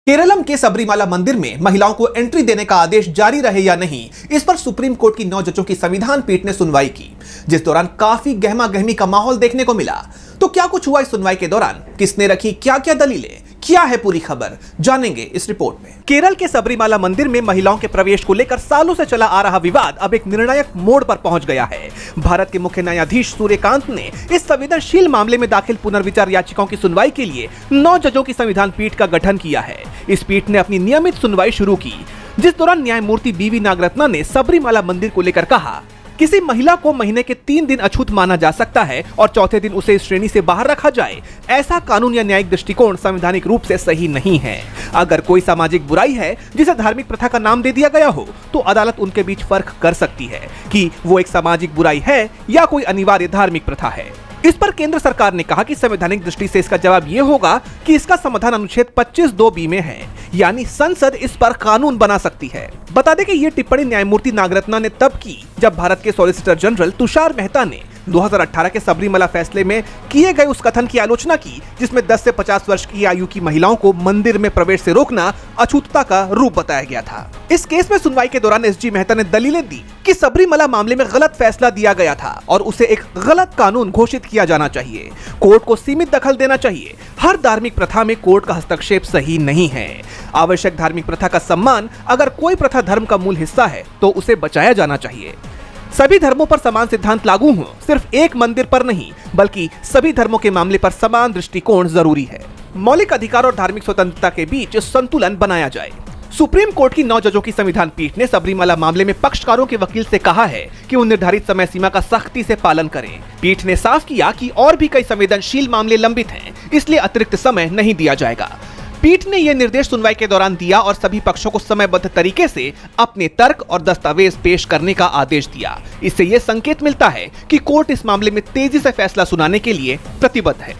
केरलम के सबरीमाला मंदिर में महिलाओं को एंट्री देने का आदेश जारी रहे या नहीं, इस पर सुप्रीम कोर्ट की 9 जजों की संविधान पीठ ने सुनवाई की, जिस दौरान काफी गहमा गहमी का माहौल देखने को मिला। तो क्या कुछ हुआ इस सुनवाई के दौरान, किसने रखी क्या क्या दलीलें, क्या है पूरी खबर, जानेंगे इस रिपोर्ट में। केरल के सबरीमाला मंदिर में महिलाओं के प्रवेश को लेकर सालों से चला आ रहा विवाद अब एक निर्णायक मोड़ पर पहुंच गया है। भारत के मुख्य न्यायाधीश सूर्यकांत ने इस संवेदनशील मामले में दाखिल पुनर्विचार याचिकाओं की सुनवाई के लिए 9 जजों की संविधान पीठ का गठन किया है। इस पीठ ने अपनी नियमित सुनवाई शुरू की, जिस दौरान न्यायमूर्ति बीवी नागरत्ना ने सबरीमाला मंदिर को लेकर कहा, किसी महिला को महीने के 3 दिन अछूत माना जा सकता है और चौथे दिन उसे इस श्रेणी से बाहर रखा जाए। ऐसा कानून या न्यायिक दृष्टिकोण संवैधानिक रूप से सही नहीं है। अगर कोई सामाजिक बुराई है जिसे धार्मिक प्रथा का नाम दे दिया गया हो, तो अदालत उनके बीच फर्क कर सकती है कि वो एक सामाजिक बुराई है या कोई अनिवार्य धार्मिक प्रथा है। इस पर केंद्र सरकार ने कहा कि संवैधानिक दृष्टि से इसका जवाब ये होगा कि इसका समाधान अनुच्छेद 25(2)(b) में है, यानी संसद इस पर कानून बना सकती है। बता दें कि ये टिप्पणी न्यायमूर्ति नागरत्ना ने तब की जब भारत के सॉलिसिटर जनरल तुषार मेहता ने 2018 के सबरीमाला फैसले में किए गए उस कथन की आलोचना की, जिसमें 10 से 50 वर्ष की आयु की महिलाओं को मंदिर में प्रवेश से रोकना अछूतता का रूप बताया गया था। इस केस में सुनवाई के दौरान एसजी मेहता ने दलीलें दी कि सबरीमाला मामले में गलत फैसला दिया गया था और उसे एक गलत कानून घोषित किया जाना चाहिए। कोर्ट को सीमित दखल देना चाहिए। हर धार्मिक प्रथा में कोर्ट का हस्तक्षेप सही नहीं है। आवश्यक धार्मिक प्रथा का सम्मान, अगर कोई प्रथा धर्म का मूल हिस्सा है तो उसे बचाया जाना चाहिए। सभी धर्मों पर समान सिद्धांत लागू हो, सिर्फ एक मंदिर पर नहीं बल्कि सभी धर्मों के मामले पर समान दृष्टिकोण जरूरी है। मौलिक अधिकार और धार्मिक स्वतंत्रता के बीच संतुलन बनाया जाए। सुप्रीम कोर्ट की 9 जजों की संविधान पीठ ने सबरीमाला मामले में पक्षकारों के वकील से कहा है कि वो निर्धारित समय सीमा का सख्ती से पालन करें। पीठ ने साफ किया कि और भी कई संवेदनशील मामले लंबित हैं, इसलिए अतिरिक्त समय नहीं दिया जाएगा। पीठ ने यह निर्देश सुनवाई के दौरान दिया और सभी पक्षों को समयबद्ध तरीके से अपने तर्क और दस्तावेज पेश करने का आदेश दिया। इससे यह संकेत मिलता है कि कोर्ट इस मामले में तेजी से फैसला सुनाने के लिए प्रतिबद्ध है।